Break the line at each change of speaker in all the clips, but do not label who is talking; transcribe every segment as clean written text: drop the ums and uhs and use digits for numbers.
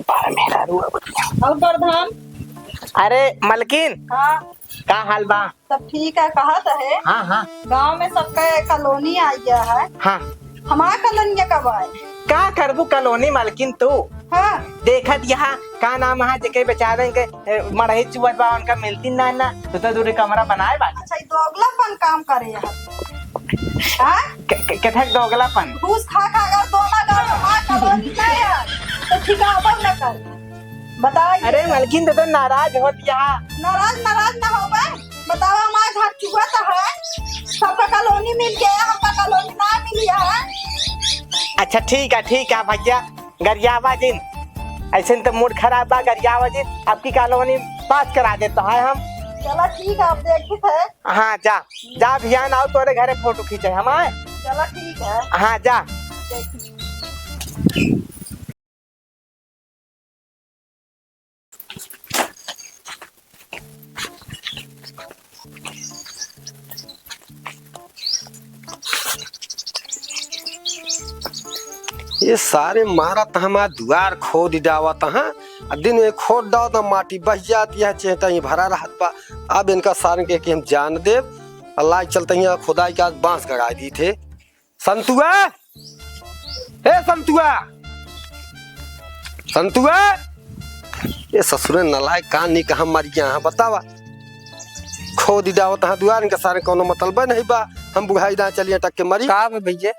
मेरा
और प्रधान।
अरे मलकिन,
हाँ
का हाल बा?
सब ठीक है। कहा है
हाँ हाँ
गांव में सबका कॉलोनी आ गया है।
हाँ।
हमारा कॉलोनी कब आए?
का करबू कॉलोनी मलकिन तू?
हाँ
देखत यहाँ का नाम है जेके बेचारे के मरही चुवत बा उनका मिलती ना ना तो दूर कमरा बनाए बा।
अच्छा, ये दोगलापन काम करे है। हाँ?
कथक दोगलापन।
घूस खा खा कर दोना गाँव हमारा कॉलोनी नहीं है तो ठिकावन न कर। बताइए।
अरे मलकिन तो नाराज होत यहाँ।
नाराज नाराज ना हो गए। बताओ हमारा घर चुका है, सबका कॉलोनी मिल गया, हमका कॉलोनी ना मिली है।
अच्छा ठीक है भैया, गरियावा जिन ऐसे तो मूड खराब बा। गरियावा जिन आपकी कॉलोनी पास करा देता है हम।
चलो ठीक है, आप देखी थे।
हाँ जा जा भैया, आओ तोरे घरे फोटो खींचे हम आए।
चलो ठीक है।
हाँ जा।
ये सारे मारत हमार दुआर खोद डावत हाँ। दिन में खोद डाव तो माटी बह जाती है, चेहता ही भरा रहत बा। अब इनका सारे के कि हम जान देव। अल्लाह के चलते यहाँ खुदाई के आज बांस गड़ा दी थे। संतुआ, ए संतुआ, संतुआ, ये ससुरे नलायक कान नहीं कहा मर गया हाँ। बतावा खोद डावत हाँ दुआर, इनका सारे कोनो मतलब नहीं बा। हम बुढ़ाई दा चलिए टक के मरी
का भैया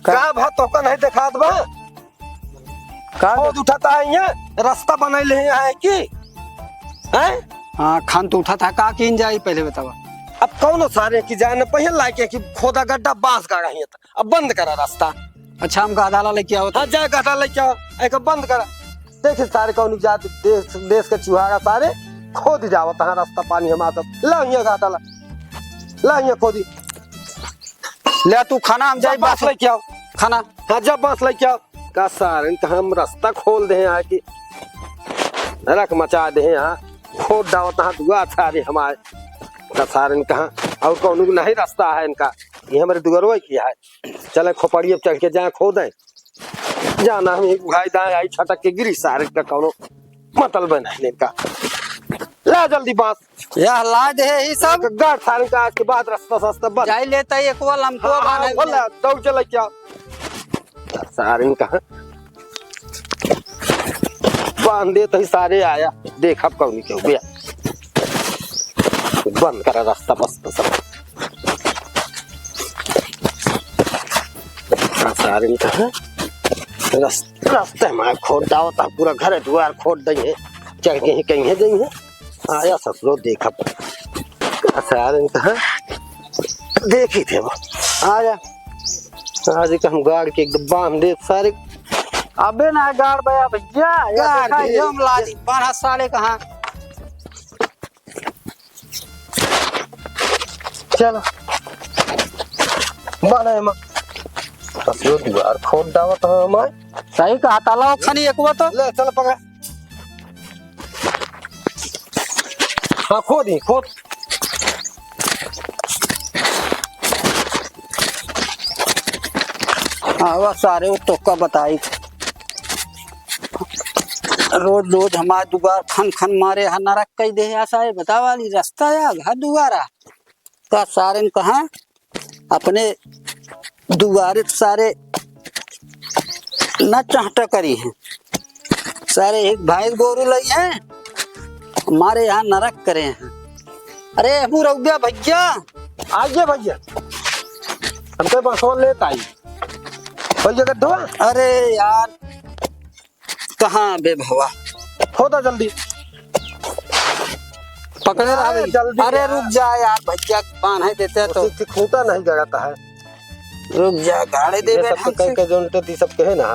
का भात तो का नहीं दिखात बा। खोद उठाता है यहाँ, रास्ता बनैले है कि हैं?
हाँ खान तो उठा था का किन जाई पहले बतावा।
अब कौन सारे की जाने पहले लाके कि खोदा गड्ढा बांस गाड़ा है अब बंद करा रास्ता।
अच्छा हम गादाला लेके आओ।
हाँ जा गड्ढा लेके आओ, एक बंद करा। देखे सारे कौन जात देश के चुहारा सारे खोद जावत हाँ रास्ता पानी हम आता ला यहाँ गड्ढा ला यहाँ खोदी
ले तू खाना हम जाई
बांस लेके आओ
खाना।
हाँ जब बांस लेके आओ का सारे हम रास्ता खोल दे यहाँ की रख मचा दे यहाँ खोद डावत हाँ दुआ सारे हमारे का सारे कहाँ और कौन नहीं रास्ता है इनका। ये हमारे दुगरवा किया है। चले खोपड़ी अब चढ़ के जाए खोदें जाना हम उड़ाई दाएं आई छटक के गिरी सारे का कौनो मतलब नहीं इनका। ला जल्दी बांस
यह ला दे ही सब
गाड़ सारे का आज के बाद रास्ता सस्ता बंद
जाई लेता एक वाला हमको
हाँ, बोला दौड़ चले क्या सारे कहा बांध दे तो सारे आया देख अब कौन क्यों गया बंद करा रास्ता बस तो सब सारे कहा रास्ते में खोद डाओ था पूरा घर द्वार खोद देंगे चढ़ के कहीं देंगे आया ससुरो देखा सारे कहा देखी थे वो आया आज का हम गाड़ के एकदम बांध दे सारे।
अबे ना गाड़ बया भैया
गाड़ दे।
हम ला दी 12 साले कहाँ।
चलो बने मां ससुरो दीवार खोद डावत है हमारे।
सही कहा ताला खनी एक वो तो
ले चल पकड़ हाँ खोद ही खोद
हाँ वह सारे वो तो का बताई रोज रोज हमारे दुआर खन खन मारे हा नरक कई दे ऐसा है बता वाली रास्ता या घर दुआरा का सारे कहा अपने दुआरे सारे न चाहता करी हैं सारे एक भाई गोरू लई हैं हमारे यहाँ नरक करे हैं। अरे हम रउबिया भैया
आइए भैया हमको बसों लेता आई भैया का धो
अरे यार कहाँ बे भवा
खोदा जल्दी
पकड़े रहा
जल्दी
अरे
यार।
रुक जा यार भैया बांध है देते तो
उसकी खूंटा नहीं गड़ाता है।
रुक जा गाड़ी दे
ये सब तो कहीं जो उल्टे सब कहे ना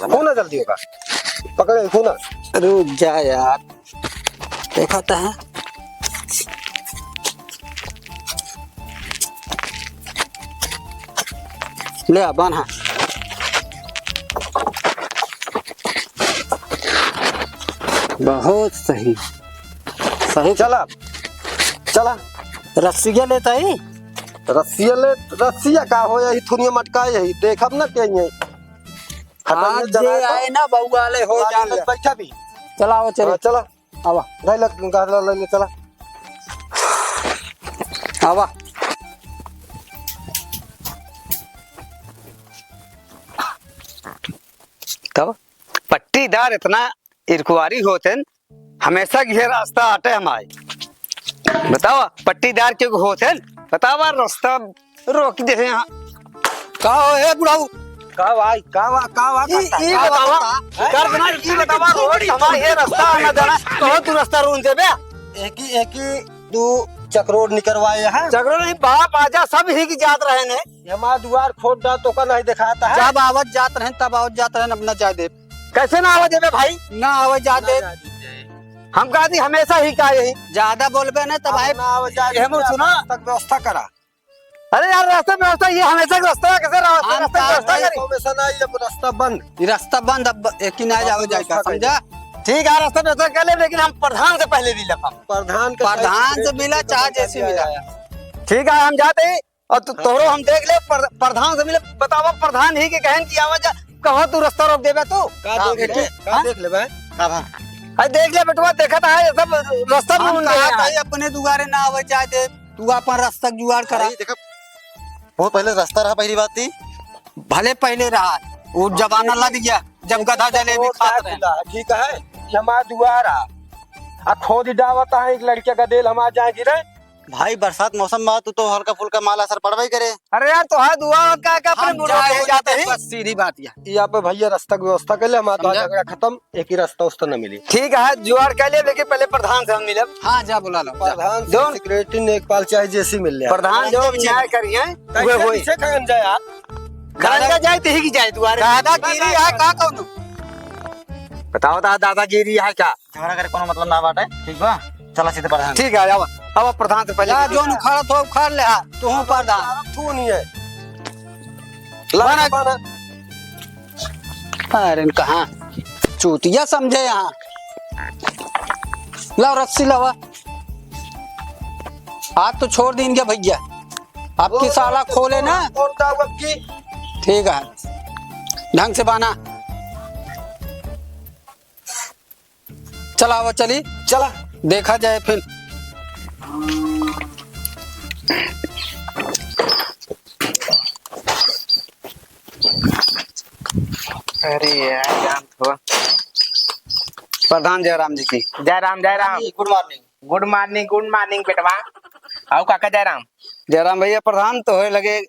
खूना जल्दी होगा पकड़े खूना
रुक जा यार देखा था है ले आ बांधा बहुत सही सही
चला चला
रस्सिया लेता ही
रस्सिया ले रस्सिया का हो यही थुनिया मटका यही देखब ना के यही
आज जे आए ना बहू वाले हो जान ले।
बैठा भी
चला आओ चलो
चला
आवा
नहीं लग गाड़ लेने चला
आवा। तब पट्टीदार इतना इरकुआरी होते न, हमेशा ये रास्ता आटे हमारे बताओ पट्टीदार क्यों होते न? बतावा रास्ता रोक दे यहाँ कहा है बुढ़ाऊ
का भाई
ई बतावा रोड हमारे ये रास्ता आना जाना कहो तू रास्ता रोन दे बे
एक ही दू चक्रोड निकलवाए हैं
झगड़ो नहीं बाप आजा सब ही की जात रहे ने
हमारा द्वार खोद दा तो का नहीं दिखाता है
जब आवाज जात रहे तब आवाज जात रहे अपना जा दे कैसे ना आवाज देवे भाई ना आवाज जा दे हम कहा थी हमेशा ही का यही ज्यादा बोलबे ना तब आए हम सुना
तक व्यवस्था करा
अरे यार रास्ता व्यवस्था ये हमेशा का रास्ता कैसे रास्ता व्यवस्था करी
परमिशन आई अब रास्ता बंद
ये रास्ता बंद अब एक ही ना जाओ जाएगा समझा ठीक है रास्ता व्यवस्था कर ले लेकिन हम प्रधान से पहले भी लफा प्रधान से मिला चाहे जैसे मिला ठीक है हम जाते हैं और तोहरो हम देख ले प्रधान से मिले बतावा प्रधान ही के कहन की आवाज कहो तू रास्ता रोक देबे तू
देख ले भाई
अरे देख ले बेटवा देखा था ये सब रास्ता में अपने दुआरे ना आवे जाए दे तू अपन रास्ता जुगाड़ करा
देखा बहुत पहले रास्ता रहा पहली बात थी
भले पहले रहा वो जमाना लग गया जब गधा जलेबी खाते रहे
ठीक है हमारा दुआर आ खोद डावता है एक लड़के का दिल हमारा जाए गिरे
भाई बरसात मौसम में तू तो हल्का फुल्का माल असर पड़वा ही करे।
अरे यार तो है दुआ का अपने मुड़ो ले जाते हैं बस सीधी बात
यहाँ पे भैया रास्ता की व्यवस्था कर ले हमारा झगड़ा खत्म एक ही रास्ता उस तो न मिली
ठीक है जुगाड़ कर ले लेकिन पहले प्रधान से हम मिले हाँ जा बुला लो
प्रधान सेक्रेटरी नेकपाल चाहे जैसी मिल ले
प्रधान जो न्याय करिए
जाए
जाए तो ही की जाए दुआरे दादागिरी है का कौन बताओ दादागिरी है क्या
झगड़ा करे कोनो मतलब ना बाटे ठीक बा चला सीधे प्रधान
ठीक है अब प्रधान से पहले जो उखाड़ा तो उखाड़ ले तू प्रधान
तू नहीं है
अरे कहाँ चूतिया समझे यहाँ लाओ रस्सी लावा आज तो छोड़ दी इनके भैया आपकी साला खोले ना ठीक है ढंग से बाना चला वो चली
चला
देखा जाए फिर
अरे यार
प्रधान जयराम जी की
Jairam
good morning
good morning बेटवा आओ काका
जयराम भैया प्रधान तो है लगे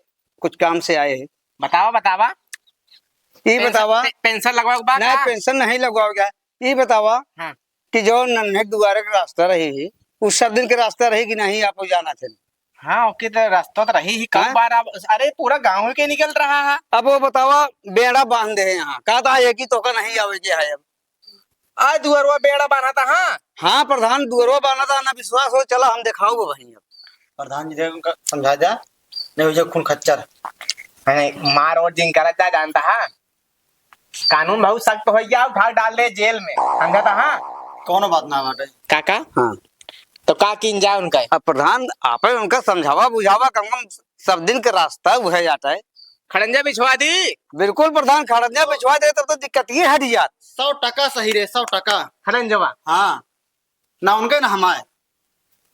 कुछ काम से आए हैं
बतावा
ये बतावा
पेंशन लगवाओ बा
नहीं पेंशन नहीं लगवाओगे ये बतावा
हाँ।
कि जो नन्हे दुआरे का रास्ता रही उस सब दिन के रास्ता रहेगी नहीं आपको जाना थे
हाँ ओके तो रास्ता तो रही ही कई बार अब अरे पूरा गांव के निकल रहा है
अब वो बतावा बेड़ा बांध दे यहाँ कहा था ये की तो का नहीं आवेगी है अब
आज दुअरवा बेड़ा बांधा था
हाँ प्रधान दुअरवा बांधा था ना विश्वास हो चला हम दिखाओगे वहीं अब
प्रधान जी उनका समझा जा नहीं हो खून खच्चर
मार और जिन कर जानता है कानून बहुत सख्त हो गया भाग डाल दे जेल में समझा था
कोनो बात ना बाटे
काका
हाँ
तो का किन जाए उनका
अब प्रधान आप उनका समझावा बुझावा कम सब दिन का रास्ता वह जाता है
खड़ंजा बिछवा दी
बिल्कुल प्रधान खड़ंजा बिछवा दे तब तो दिक्कत ये हट जात
100% सही रे 100%।
खड़ंजवा
हाँ ना उनके ना हमारे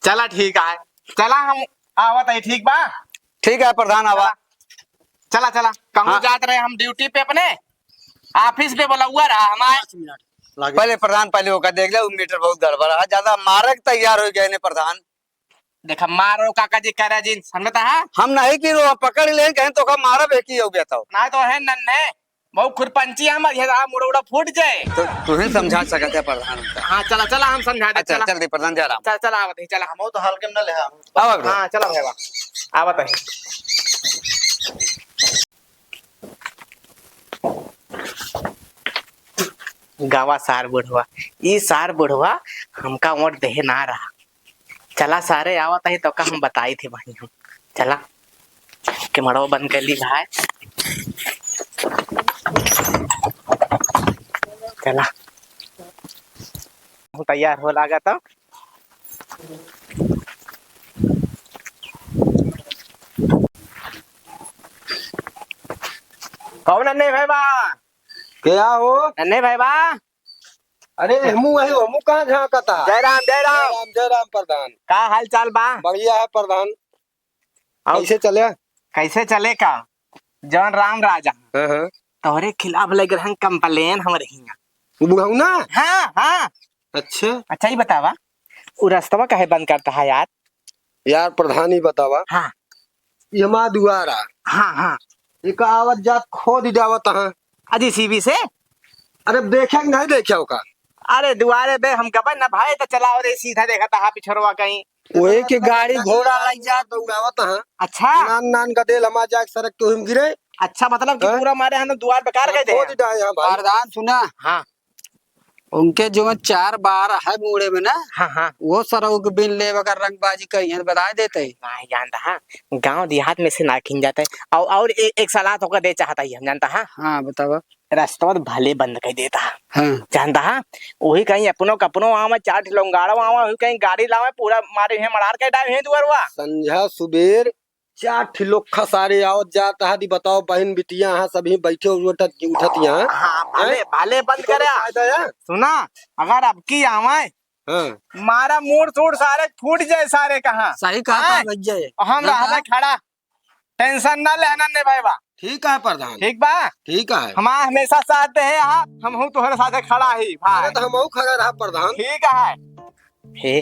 चला ठीक है चला हम आवत है ठीक बा
ठीक है प्रधान आवा
चला कहूँ
हाँ।
जात रहे हम ड्यूटी पे अपने ऑफिस पे बोला हुआ रहा हमारे
मिनट
पहले प्रधान पहले होकर देख ले मीटर बहुत गड़बड़ है ज्यादा मारक तैयार हो गए ने प्रधान
देखा मारो काका जी कह रहे जी समझता है
हम नहीं कि रो पकड़ ले कहें तो का मारा बेकी हो गया था
ना तो है नन्हे बहुत खुरपंची हमारे मुड़ा उड़ा फूट जाए
तो तू ही समझा सकते है प्रधान का
हाँ चला हम समझा दे
अच्छा चल दे प्रधान जा रहा
चल आवत है चला
हम तो हल्के में न ले
आवा
हाँ चला भैया आवत है गावा सार बुढ़वा ये सार बुढ़वा हमका वोट दे ना रहा चला सारे आवत है तो का हम बताई थे वही हम चला के मड़वा बंद कर ली भाई चला तैयार हो लगा तो कौन नहीं भाई बा
क्या हो?
नन्हे भाई बा।
अरे हमू कहाँ झांकता?
जय राम जय राम।
जय राम प्रधान।
का हाल चाल बा?
बढ़िया है प्रधान।
और
कैसे चले?
कैसे चले का? जौन राम राजा
हाँ।
तोहरे खिलाफ लग रहा कंप्लेन हमरे हियां।
बुढ़ऊ ना?
हाँ हाँ।
अच्छा
अच्छा ही बतावा, वो रास्तवा काहे बंद करता है यार?
यार प्रधान ही बतावा।
हाँ
ये हमारा दुआरा
हाँ हाँ।
एक आवत जात खोद जावत हाँ।
अजी सीबी से।
अरे देखे नहीं देखे का?
अरे दुआरे बे हम कब ना भाई तो चलाओ रे, सीधा देखा था पिछड़वा कहीं।
वही की गाड़ी घोड़ा लग जात।
तो उड़ावत हाँ।
अच्छा
नान नान का देल हमारा जाके सड़क के हिम गिरे।
अच्छा, मतलब कि
हाँ?
पूरा मारे हम द्वार बेकार कर दे।
खोद डाले यहाँ भाई।
प्रधान सुना,
हाँ
उनके जो 4 बार है मुड़े में ना,
हाँ हाँ।
वो सरऊ के बिन ले बकर रंगबाजी कही है, बता देते।
नहीं जानता हाँ, गांव देहात में से ना खिन जाता है। और एक सलाह तो दे चाहता ही हम जानता हाँ।
हाँ बतावा।
रास्ता भले बंद कर देता
हाँ
जानता हाँ। वही कहीं अपनो कपनो आवा 4 ठिलोंगाड़ो आवा, वही कहीं गाड़ी लावे पूरा मारे है मरार के डाल है दुआरवा।
संझा सुबेर 4 ठिलोखा सारे आवत जाता है। बताओ बहन बिटिया यहाँ सभी बैठे उठत यहाँ।
हाँ भले भले बंद करे। सुना, अगर अब की आवाए
हाँ।
मारा मोड़ तोड़ सारे फूट जाए सारे कहाँ।
सही कहा
हाँ?
था भैया।
हम रहा खड़ा, टेंशन ना लेना ने भाई बा।
ठीक है प्रधान।
ठीक बा।
ठीक है।
हम हमेशा साथ दे यहाँ, हम हूँ तुम्हारे साथ खड़ा ही भाई।
तो हम खड़ा रहा प्रधान।
ठीक है। हे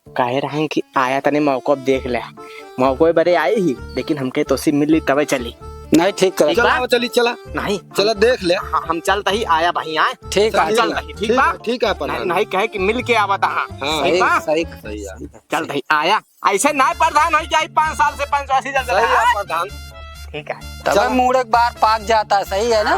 कहे रहे कि आया तने मौको देख ले, मौको बड़े आए ही, लेकिन हमके तो सी मिली तबे चली।
नहीं ठीक कर।
चला चली चला
नहीं
चला देख ले।
हम चलता ही आया भाई आए।
ठीक है
चलता ही ठीक बा।
ठीक है प्रधान।
नहीं कहे कि मिल के आवता हाँ।
हाँ।
ठीक बा?
सही
सही है।
चलता ही आया। ऐसे ना प्रधान हो जाए 5 साल से 85 जल्द।
सही है प्रधान।
ठीक है।
तब मुड़ एक बार पाक जाता है। सही है ना?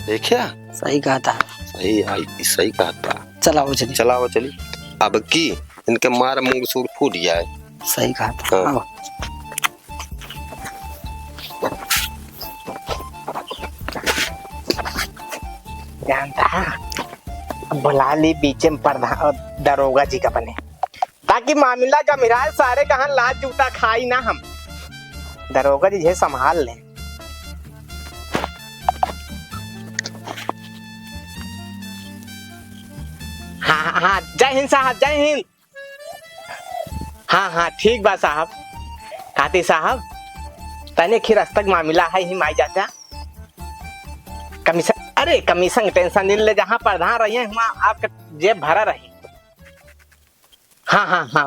देखिया
सही कहा था।
सही कहा था।
चला वो चली।
चला वो चली। अब की इनके मार मुंह सूर फूट जाए।
सही कहा था।
हाँ।
आओ।
जानता है, बुला ली बीच में प्रधान दरोगा जी का बने, ताकि मामला गंभीर सारे कहाँ लाज जूता खाई ना हम। दरोगा जी ये संभाल ले। हाँ हाँ जय हिंद साहब, जय हिंद। हाँ हाँ ठीक बा साहब। काती साहब तने खिरस्तक मामला है ही माई जाता कमीशन। अरे कमीशन टेंशन नहीं ले, जहाँ प्रधान रही है वहाँ आपका जेब भरा रही। हाँ हाँ हाँ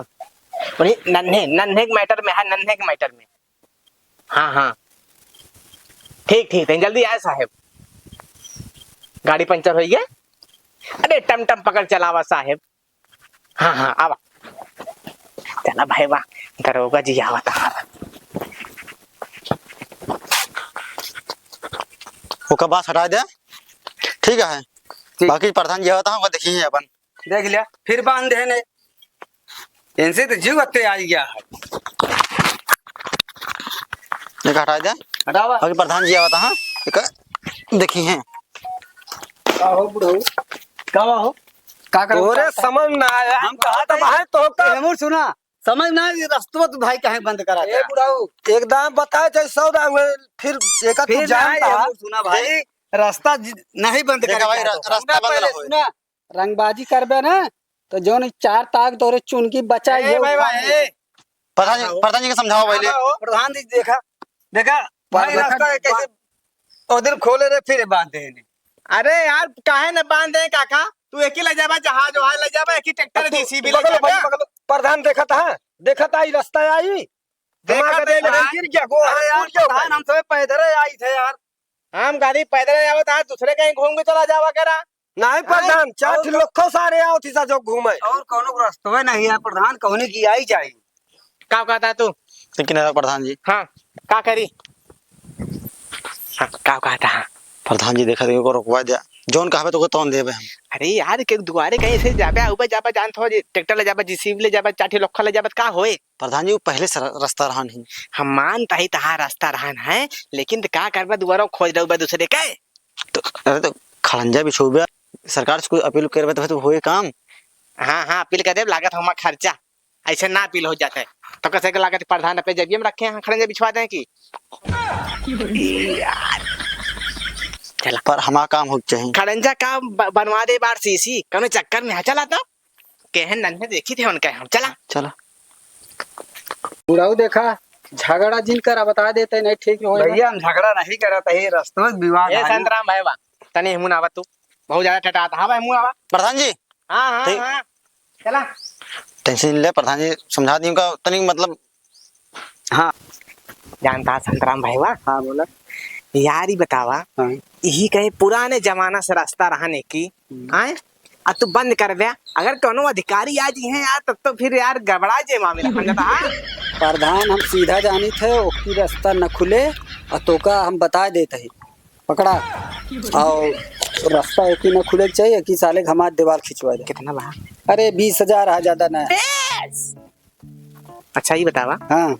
वही नन्हे नन्हे के मैटर में है, नन्हे के मैटर में। हाँ हाँ ठीक ठीक है, जल्दी आए साहेब। गाड़ी पंचर हो गया। अरे टम टम पकड़ चलावा साहेब। हाँ हाँ आवा चला भाई वाह, दरोगा जी आवा था।
वो का बात हटा दे। ठीक है। बाकी प्रधान जी होता है देखिए अपन।
देख लिया फिर बांध देने। इनसे तो जीव हत्या आ गया है।
एक हटा दे।
हटावा।
बाकी प्रधान जी होता है देखिए हैं।
का हो बुढ़ऊ? का हो? का करो?
तोरे समझ ना आया।
हम कहा था
भाई तो का
हमर सुना समझ ना रास्ता तो भाई काहे बंद करा
ए बुढ़ाऊ एकदम बताए चाहे 100 दाम फिर एक तू
फिर
जानता
नहीं, सुना भाई रास्ता नहीं बंद
देखा
करा
भाई, रास्ता बंद ना होए।
सुना रंगबाजी करबे ना तो जोन 4 ताक तोरे चुनकी बचा ये
भाई भाई
प्रधान जी के समझाओ पहले।
प्रधान जी देखा देखा भाई रास्ता कैसे उधर खोले रे फिर बांध देने।
अरे यार काहे न बांधे काका, तू एक ही ले जाबा, जहाज वहाज ले जाबा, एक ही ट्रैक्टर जेसीबी ले जाबा।
प्रधान देखा था रास्ता आई
देखा
दे
था।
गिर गया गो।
अरे यार प्रधान हम सब पैदल आई थे यार।
हम गाड़ी पैदल आवत है, दूसरे कहीं घूम के चला जावा करा।
नहीं प्रधान 4 लोग सारे आओ थी सा जो घूमे
और कोनो रास्ता नहीं है प्रधान कहने की आई चाहिए।
का कहता तू?
लेकिन प्रधान जी,
हाँ का करी? हाँ का कहता?
प्रधान जी देखा को रोकवा दिया। जोन कहबे तो तौन देबे हम।
अरे यार के दुआरे कहीं से जाबे ऊपर जाबा, जानत हो ट्रैक्टर ले जाबा, जेसीबी ले जाबा, 4 लोखा ले जाबा, का होए?
प्रधान जी वो पहले से रास्ता रहा नहीं।
हम मानता ही तहा रास्ता रहन है, लेकिन तो का करबा दुआरा खोज रहा दूसरे के।
तो अरे तो खड़ंजा बिछोबे सरकार से कोई अपील करबे तो होए काम।
हाँ हाँ अपील कर दे, लागत हमारा खर्चा ऐसे ना अपील हो जाता है तो कैसे के लागत प्रधान पे जब हम रखे हैं खड़े बिछवा दें की। चला
पर हमारा काम हो चाहिए।
खड़ंजा का बनवा दे बार सीसी कौन चक्कर में चला था कहन नन्हे देखी थे उनका हम चला
चला
बुढ़ाऊ देखा झगड़ा जिन करा बता देते नहीं ठीक हो
भैया हम झगड़ा नहीं करत है रास्ते में विवाद
ए
है।
संतराम भाई बा तने मुन आवा तू बहुत ज्यादा टटाता हां भाई मुन आवा
प्रधान जी
हां हां
ठीक।
हां चला
टेंशन ले, प्रधान जी समझा दी उनका तनिक मतलब।
हाँ
जानता संतराम भाई बा
हाँ बोला
यार ही बतावा
हाँ
यही कहे पुराने जमाना से रास्ता रहने की आए आ तू बंद कर दिया अगर कोनो अधिकारी आज हैं यार तब तो फिर यार गड़बड़ा जे मामला समझता हाँ
प्रधान हम सीधा जानी थे ओकी रास्ता न खुले और तोका हम बता देते ही पकड़ा और रास्ता एक ही न खुले चाहिए कि साले हमार दीवार खिंचवा दे।
कितना बा
अरे 20,000 है ज्यादा ना है।
अच्छा ये बतावा
हाँ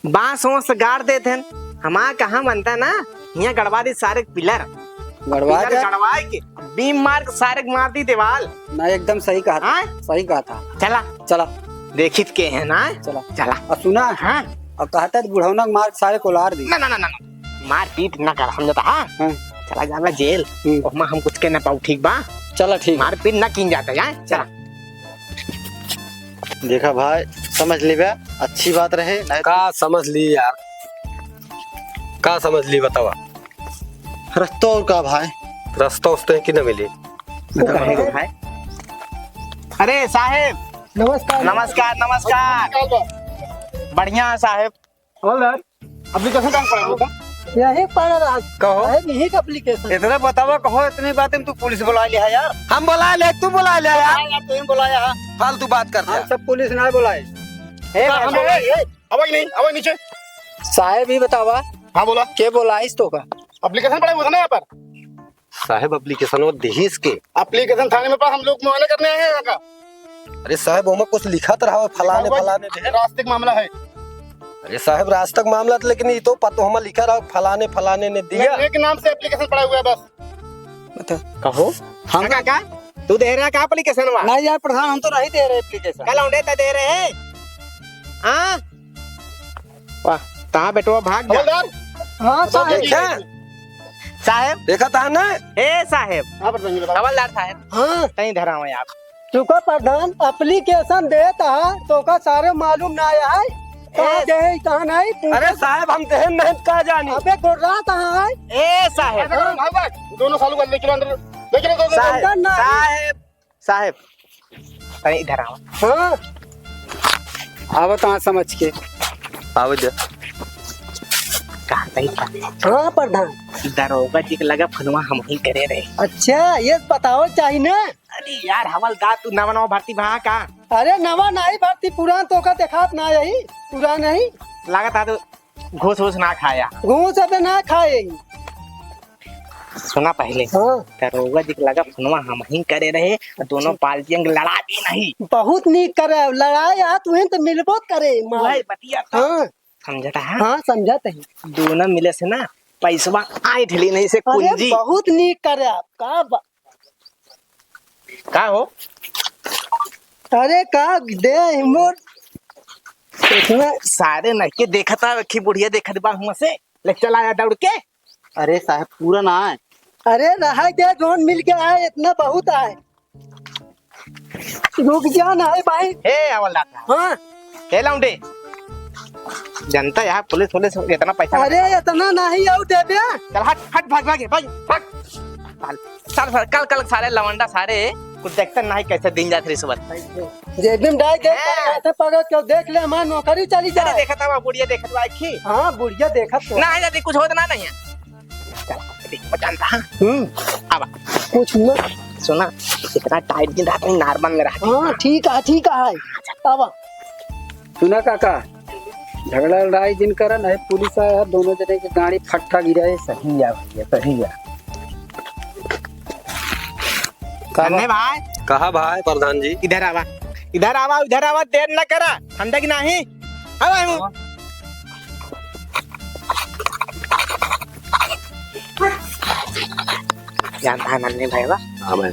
बांस वांस गाड़ देते हैं हमारा कहाँ बनता ना यहाँ गड़वा दी सारे पिलर
गड़वा
पिलर
जा
गड़वाए के बीम मार के सारे मार दी दीवार
ना एकदम सही कहा था
हाँ
सही कहा था।
चला
चला
देखित के है ना
चला
चला
और सुना
हाँ
और कहता है बुढ़ौना मार सारे को लार दी
ना ना ना ना ना। मार पीट ना कर समझता हाँ
हाँ
चला जाला जेल ओमा हम कुछ के ना पाऊ ठीक बा
चला ठीक है।
मार पीट ना किन जाता है चला
देखा भाई समझ ले बे, अच्छी बात रहे नहीं
का समझ ली यार, का समझ ली बतावा।
रस्तो और का भाई
रास्ता उस्ते कि न मिली।
बताओ भाई अरे साहेब
नमस्कार
नमस्कार नमस्कार बढ़िया है साहेब अभी कैसे काम पड़ा
यही पढ़ रहा
कहो
यही का एप्लीकेशन
इतना बतावा कहो इतनी बातें तू पुलिस बुला लिया यार। हम बुला ले तू बुला ले यार,
तुम बुलाया
फालतू बात करते
हम
हैं।
सब पुलिस ना बुलाए
आवाज नहीं आवाज नीचे।
साहेब ही बतावा
हाँ बोला
के बुलाइस तो का
एप्लीकेशन पड़ा हुआ था ना यहाँ पर।
साहब एप्लीकेशन वो दहीस के।
एप्लीकेशन थाने में पास हम लोग मुआयना करने आए हैं यहाँ का।
अरे साहब वो कुछ लिखा तो रहा फलाने फलाने दे।
रास्ते का मामला है।
अरे साहब रास्ता का मामला था, लेकिन ये तो पता हमें लिखा रहा फलाने फलाने ने दिया।
मेरे के नाम से एप्लीकेशन पड़ा हुआ है बस।
कहो हम का तू दे रहा का एप्लीकेशन वा
नहीं यार प्रधान हम तो नहीं दे रहे एप्लीकेशन
कल उन्हें तो दे रहे हैं हाँ वाह कहाँ बेटो भाग जा
हवलदार
हाँ साहेब
देखा
साहेब
देखा था ना।
ए साहेब
हाँ पर बताओ।
हवलदार साहेब
हाँ
कहीं धरा हुआ आप
चुका प्रधान एप्लीकेशन देता है तो का सारे मालूम ना आया है कहाँ दे कहाँ नहीं
अरे साहब हम देहन नहीं का जानी।
अबे गोर्रा कहाँ है
ए साहेब
दोनों सालों का ले चलो अंदर ले चलो दोनों।
साहेब
अंदर ना।
साहेब साहेब कहीं इधर आओ
हाँ अब तो समझ के
आओ दे।
कहाँ कहीं
हाँ प्रधान
दरोगा जी के लगा फनवा हम ही करे रहे
अच्छा ये बताओ चाहिए ना
अरे यार हवलदार तू नवा नवा भर्ती वहाँ का
अरे नवा नहीं भर्ती पुरान तो का देखा ना यही पुरान नहीं
लागत है तो घूस वूस ना खाया
घूस अबे ना खाएगी
सुना पहले
हाँ
दरोगा जी के लगा फनवा हम ही करे रहे और दोनों पार्टियां लड़ा दी नहीं
बहुत नीक करे लड़ाई आ तुम्हें तो मिलबो करे मार।
वही बतिया था
हाँ
समझता है
हाँ समझते हैं
दोनों मिले से ना पैसवा आए ढली नहीं से
अरे
कुंजी
बहुत नीक करे आप
का हो
अरे का दे मोर इसमें
सारे नके देखा था रखी बुढ़िया देखा बा हुआ से ले चला आया दौड़ के
अरे साहब पूरा ना है।
अरे रहा दे जोन मिल के आए इतना बहुत आए रुक जा ना है भाई
हे हवलदार
हाँ
हे लौंडे जनता यहाँ पुलिस पुलिस इतना पैसा
अरे इतना नहीं आउ दे बे
चल हट हट भाग भाग भाग भाग चल कल कल सारे लवंडा सारे कुछ देखते नहीं कैसे दिन जाते रिश्वत
जेबिम डाल दे ऐसे पकड़ के देख ले हमारी नौकरी चली
अरे
जाए
देखा था बुढ़िया देखा था आखी
हाँ बुढ़िया देखा तो
ना यदि कुछ होता नहीं है चल जानता हाँ अब
कुछ न
सुना इतना टाइट दिन रात में नॉर्मल में रहा
हाँ ठीक है अब सुना काका झगड़ा लड़ाई जिन करा नहीं पुलिस आया दोनों जने की गाड़ी फट्टा गिरा है सही है भैया सही है
कन्ने भाई
कहा भाई प्रधान जी।
इधर आवा देर न करा समझा कि नहीं अब आए हूँ जानता है नन्हे भाई बा
हाँ मैं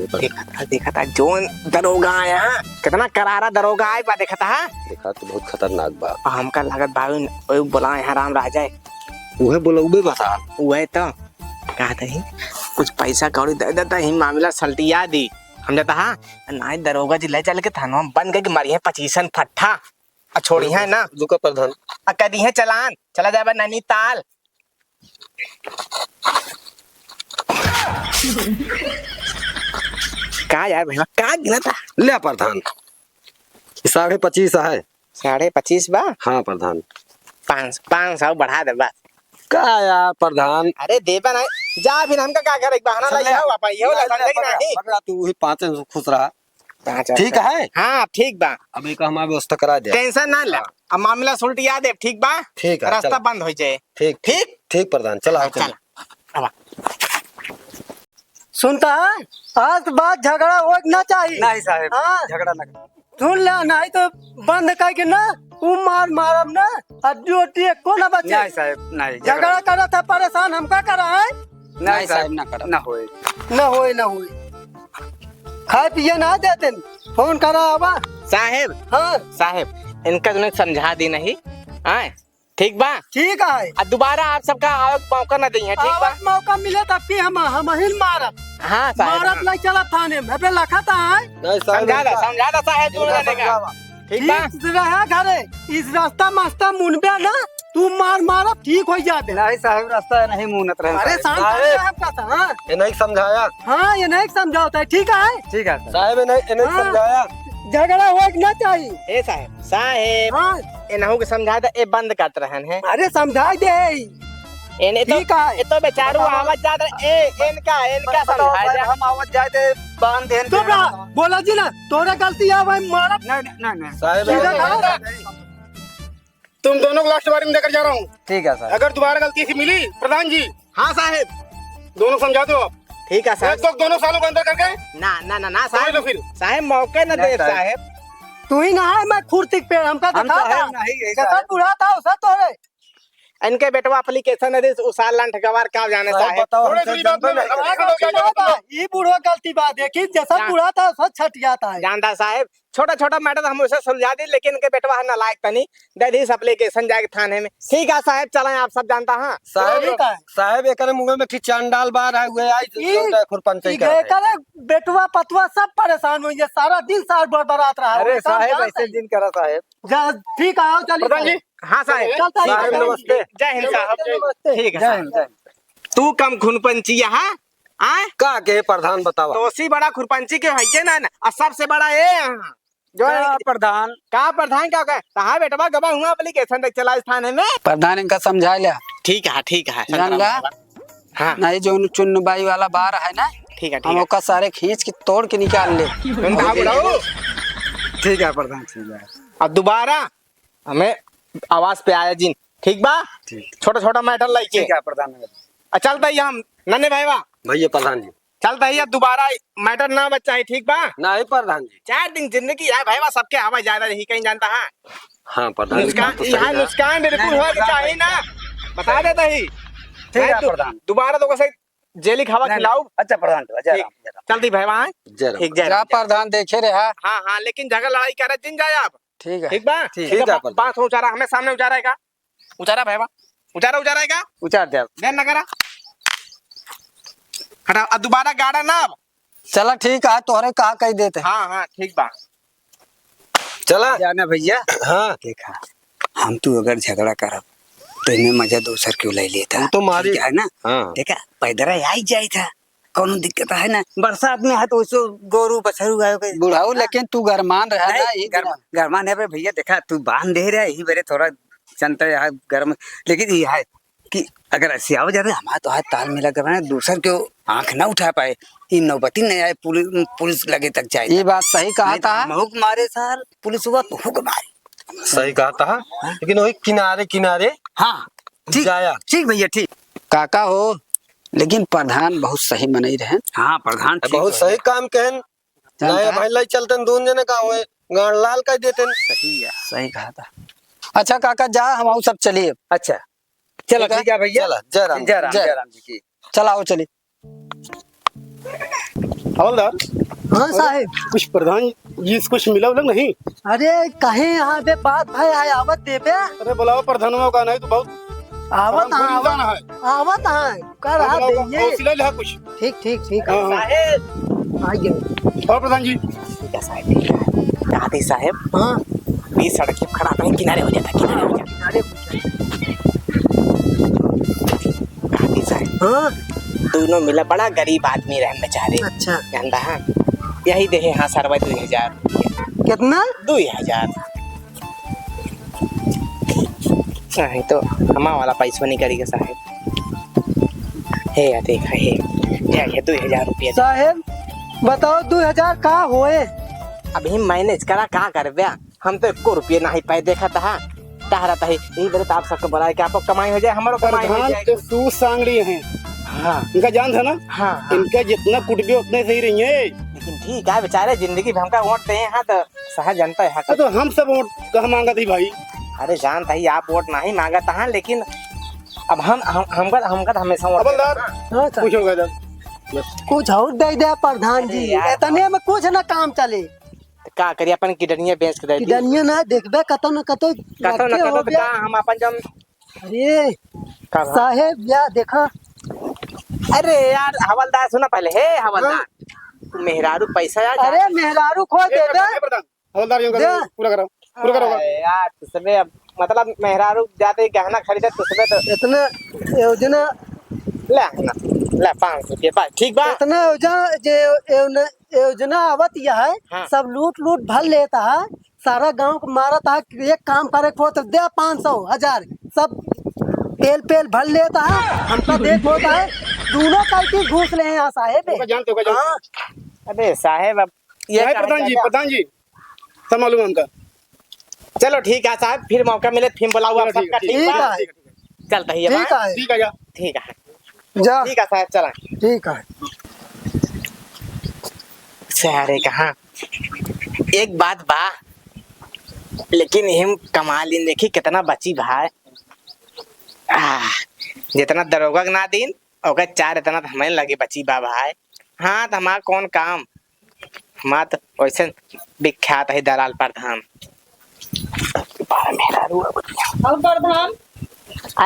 देखा था जो दरोगा आया कितना करारा दरोगा आया बा देखा था
देखा तो बहुत खतरनाक बा।
हमका लागत भाई ओए बोला यहाँ राम राजा है
उहे बोला उबे बता
वह तो कहा था कुछ पैसा कौड़ी दे देता ही मामला सल्टिया दी हम जाता हाँ ना दरोगा जी ले चल के थाना में बंद करके मरी है 25 फट्ठा आ छोड़ी है ना
रुको प्रधान
आ कदी है चलान चला जाए नैनीताल का यार भैया का गिना था
ले प्रधान 25.5 है
25.5 बा
हाँ प्रधान
500 बढ़ा दे बस
का यार प्रधान
अरे देबा ना जा फिर हमका का करे बहाना लगा हुआ पाई हो लगा कि नहीं
पकड़ा तू वही 5 खुश रहा ठीक है
हाँ ठीक बा
अभी का हमारा व्यवस्था करा दे
टेंशन ना ले अब मामला सुलटिया दे ठीक बा
ठीक है
रास्ता
चला।
बंद हो जाए
ठीक
ठीक
ठीक प्रधान चला
चल अब
सुनता है आज बात झगड़ा हो ना चाहिए
नहीं साहब
हाँ
झगड़ा ना कर।
सुन ले नहीं तो बंद करके ना उ मारब ना और ड्यूटी को ना बचे
नहीं साहब नहीं
झगड़ा करा था परेशान हमका करा है
नहीं साहब ना करा ना होए
ना होए खाए पिए ना देते फोन करा आवा
साहेब
हाँ
साहेब इनका जो समझा दी नहीं हाँ ठीक बा
ठीक है
अब दोबारा आप सबका आवक मौका ना दी है ठीक बा
आवत मौका मिले तो फिर हम ही मारब
हाँ साहेब
मारब नहीं चला थाने में पे लखा था है
नहीं
समझा दा साहेब दूर रहने का ठीक बा
ठीक रहा घरे इस रास्ता मास्ता मुनबे ना तू मारब ठीक हो जाबे
नहीं साहब रास्ता नहीं मुनत रहे
अरे शांत साहब का था हाँ?
ये नहीं समझाया
हाँ ये नहीं समझाता है ठीक है
ठीक है साहब ये नहीं
हाँ।
समझाया
झगड़ा हो ना चाहिए
ए साहेब साहेब
हाँ
इनहु के समझा दे ए बंद करत रहन है
अरे समझा दे
इन्हें तो
ठीक है
ये तो बेचारू आवाज ज्यादा ए इनका समझा जा
हम आवाज जाए थे बांध दे
चुप रहा बोला जी ना तोरा गलती है भाई मारब
नहीं साहब
सीधा कहा?
तुम दोनों को लास्ट बारी में लेकर जा रहा हूँ
ठीक है साहब
अगर दोबारा गलती से मिली प्रधान जी
हाँ साहेब
दोनों समझा दो आप
ठीक है
एक
साहब
तो दोनों सालों को अंदर करके
ना
समझ लो
साहब
फिर
साहेब मौके न दे साहेब
तू ही ना है मैं खुर्तिक पे हमका
हम
दिखा
तो है
था
नहीं, ये
कैसा
साहब।
बुरा था उसा तोरे
इनके बेटवा एप्लीकेशन दे उसाल लंठ गवार का जाने
साहब
साहेब
बताओ
थोड़े
हमसे
दूरी बात
जानते
में
नहीं।
अब खड़े हो जाओ,
ये बुढ़ो गलती बात देखी जैसा
जा।
बुरा था वैसा छट जाता है
जानता साहेब छोटा मैटर हम उसे सुलझा दी लेकिन इनके बेटवा है नालायक तनी दे दी एप्लीकेशन जाके थाने में ठीक है साहेब चलें आप सब जानता हाँ
ठीक है।
साहब एकरे मुंह में चांडाल बार है हुए आई खुरपन से
करे बेटवा पतवा सब परेशान हुई सारा दिन साल बरबरात रहा
अरे
वो काम
साहब
जानते
ऐसे दिन करा साहब
जा ठीक है आओ चलिए
प्रधान जी
हाँ साहेब
चलता ही
साहब
है।
नमस्ते
जय हिंद साहब
नमस्ते।
ठीक है
जय
साहब।
हिंद जय हिंद।
तू कम खुनपंची है आए
का के प्रधान बतावा
तो उसी बड़ा खुरपंची के है ना और सबसे बड़ा ये यहाँ जो
का प्रधान
का प्रधान क्या कहे कहा बेटवा गवा हुआ एप्लीकेशन तक चला इस थाने में
प्रधान इनका समझा लिया
ठीक है
जान ला
हाँ
नहीं जो चुन्नबाई वाला बार है ना
ठीक है
हम
ठीक
ओका सारे खींच के तोड़ के निकाल ले
है कहा बुलाओ
ठीक है प्रधान ठीक है
अब दोबारा हमें आवाज पे आया जिन ठीक बा छोटा मैटर लाइके
ठीक है प्रधान
चलता ही हम नन्हे भाई बा
भैया प्रधान जी
चलता ही अब दोबारा मैटर ना बच्चा है ठीक बा
नहीं प्रधान जी
4 दिन जिंदगी है भाई बा सबके आवाज ज्यादा यही कहीं जानता है
हाँ प्रधान जी
नुकसान
बात तो
यहाँ
सही है।
नुकसान बिल्कुल हो चाहिए ना बता देता ही
ठीक है प्रधान
दोबारा तो कैसे जेली खावा खिलाऊ
अच्छा प्रधान जय
ठीक।
राम, जय राम।
चलती भाई वहाँ
जय राम।
ठीक जय
जा
राम, जय राम।
प्रधान देखे रहा
हाँ हाँ लेकिन झगड़ा लड़ाई करे दिन जाए आप
ठीक है
ठीक बा
ठीक है, प्रधान।
बात हो उचारा हमें सामने उचारेगा उचारा भाई बा उचारेगा
उचार दे
देर न करा हटा अब दोबारा गाड़ा ना अब
चला ठीक है तोहरे कहा कह देते
हाँ ठीक बा
चला
जाना भैया
हाँ
देखा हम तू अगर झगड़ा करब तो इन्हें मजा दूसर क्यों ले लेता
वो तो मारी
ठीक है ना
हाँ
देखा पैदरा आई जाए था कौन दिक्कत है ना बरसात में है तो उसको गोरू बछरू गाय बुढ़ाऊ लेकिन तू गरमान रहा ना गरमान है भैया देखा तू बांध दे रहा यही मेरे थोड़ा चलता है गर्म लेकिन ये है कि अगर ऐसे आओ जाते हमारा तो हाथ ताल मिला कर दूसर क्यों आंख ना उठा पाए ये नौबती नहीं आए पुलिस लगे तक जाए ये बात सही कहा था हुक मारे सर पुलिस हुआ तो हुक मारे
सही कहा था लेकिन वही किनारे किनारे
हाँ ठीक
जाया
ठीक भैया ठीक काका हो लेकिन प्रधान बहुत सही मनई रहे हाँ प्रधान ठीक
बहुत सही काम कहन
जानता
नए
है?
भाई लाई चलते दोन जने का हुए गाड़ लाल कर देते
सही है सही कहा था अच्छा काका जा हम सब चलिए
अच्छा
चलो ठीक है भैया
चला जय राम
जय राम, जय राम
जी की
चलाओ चलिए
हवलदार
हाँ साहेब
कुछ प्रधान जी से कुछ मिला उलग नहीं
अरे कहे यहाँ पे बात भाई आय आवत दे पे
अरे बुलाओ प्रधानों का नहीं तो बहुत
आवत
हमको जाना
हाँ
है
आवत हाँ कर हाँ दे
हौसला ले कुछ।
ठीक ठीक ठीक
हाँ, हाँ।
साहेब
आइए
और प्रधान जी
ठीक है साहेब, ठीक है। गांधी साहेब
हाँ
बीच सड़क के खड़ा कहीं किनारे हो जाता, किनारे हो जाता।
अरे
गांधी साहेब
हाँ
दोनों मिला, बड़ा गरीब आदमी रहे बेचारे,
अच्छा
जानता है। यही देहे हाँ सरवा 2000 रुपया।
कितना
2000 नहीं तो हमा वाला पैसा नहीं करेगा साहेब। हे या देखा हे ये 2000 रुपया।
साहेब बताओ 2000 का होए।
अभी मैनेज करा का कर बया, हम तो 1 रुपये नहीं पाए देखा था टहरा था यही बड़े तो आप सबको बोला कि आपको कमाई हो जाए, हमारो कमाई हो
प्रधान
जाए।
तो तू सांगड़ी हैं,
हाँ
इनका जान था ना,
हाँ हाँ।
इनका जितना कुटबे उतने सही रही है।
लेकिन ठीक है बेचारे, जिंदगी में हमका वोट दे हैं तो सह जनता है
तो हम सब वोट कहाँ मांगा थी भाई।
अरे जानता ही आप वोट नहीं मांगा था, लेकिन अब हमका तो हमेशा वोट
हवलदार
हाँ साहब,
कुछ होगा जब
कुछ और दे दे प्रधान
अरे
जी,
यार।
इतने में कुछ ना काम चले।
का करिए अपन किडनिया बेच के दे दी
किडनिया ना देखबे कतो न कतो
कतो न
रखे
कतो
हो
तो
गया।
का हम अपन जम
अरे
का भा-
साहेब या देखा
अरे यार हवलदार सुना पहले, हे हवलदार तू मेहरारू पैसा यार
अरे मेहरारू खो दे दे
प्रधान हवलदार यूं
दे।
करो, पूरा करो पूरा करो।
अरे यार तुसबे अब मतलब मेहरारू जाते ही गहना खरीदे तुसबे तो
इतना योजना
ले ना ले 500 रुपये बस ठीक बा।
इतना योजना आवत यह है
हाँ।
सब लूट लूट भर लेता है, सारा गांव को मारता है। एक काम करे को तो दे 500 1000 सब पेल पेल भर लेता है, हमका देख होता है दोनों करके घूस ले हैं यहाँ साहेब।
होगा जानते होगा
हाँ,
अरे साहेब अब ये
नहीं
कहा
प्रधान जी
जाएगा।
प्रधान जी सब मालूम है हमका।
चलो ठीक है साहब, फिर मौका मिले फिर बुलाओ आप
चलो, ठीक
सबका,
है,
ठीक बा?
ठीक है।
चलता ही है
ठीक
बा?
है
ठीक है जा
ठीक है
जा
ठीक है साहब चला।
ठीक है।
सारे कहाँ एक बात बा, लेकिन हम कमाल इन देखी कितना बची भाई। जितना दरोगा के ना दिन ओकर 4 इतना तो हमें लगे बची बा भाई। हाँ तो हमारा कौन काम, हमारा तो वैसे विख्यात है दलाल प्रधान।
और प्रधान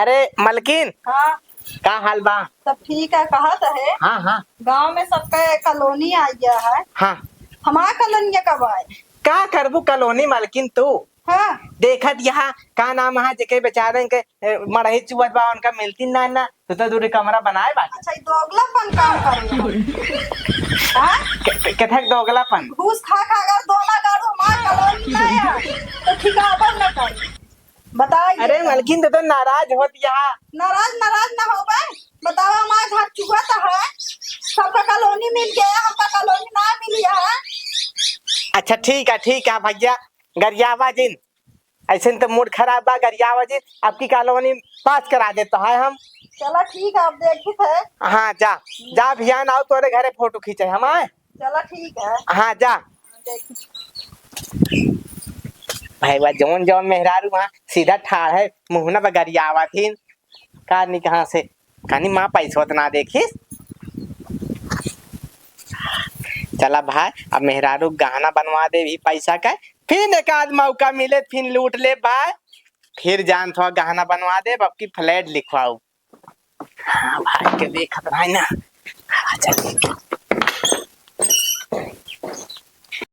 अरे मलकिन
हाँ
का हाल बा?
सब ठीक है, कहा तो है
हाँ हाँ
गांव में सबका कॉलोनी आ गया है।
हाँ।
हमारा कॉलोनी कब आए?
का करबू कॉलोनी मलकिन तू
हाँ
देखत यहाँ का नाम है जेके बेचारे के मरही चुवत बा उनका मिलती ना ना तो दूर कमरा बनाए बा
अच्छा ये दोगलापन काम करेगा। हाँ
कथक दोगलापन।
घूस खा खा कर दोना गाड़ू हमारा कॉलोनी नहीं है तो ठिकावन न कर बताइए।
अरे मलकिन तो नाराज होत यहाँ।
नाराज नाराज ना हो गए, बताओ हमारा घर चुका तो है, सबका कॉलोनी मिल गया, हमका कॉलोनी ना मिली है।
अच्छा ठीक है भैया, गरियावा जिन ऐसे तो मूड खराब बा, गरियावा जिन आपकी कॉलोनी पास करा देता है हम।
चलो ठीक है, अब देखी थे।
हाँ जा जा भैया आओ तोरे घरे फोटो खींचे हम आए।
चलो ठीक है
हाँ जा
देखी।
भाई बा जौन जौन मेहरारू वहाँ सीधा ठाड़ है मुहना पर गरियावा थी कहानी कहाँ से कहानी माँ पैसा ना देखी। चला भाई अब मेहरारू गहना बनवा दे भी पैसा का, फिर एक आध मौका मिले फिर लूट ले भाई, फिर जान थोड़ा गहना बनवा दे अब की फ्लैट लिखवाऊ। हाँ भाई के देखत भाई ना। हाँ, चल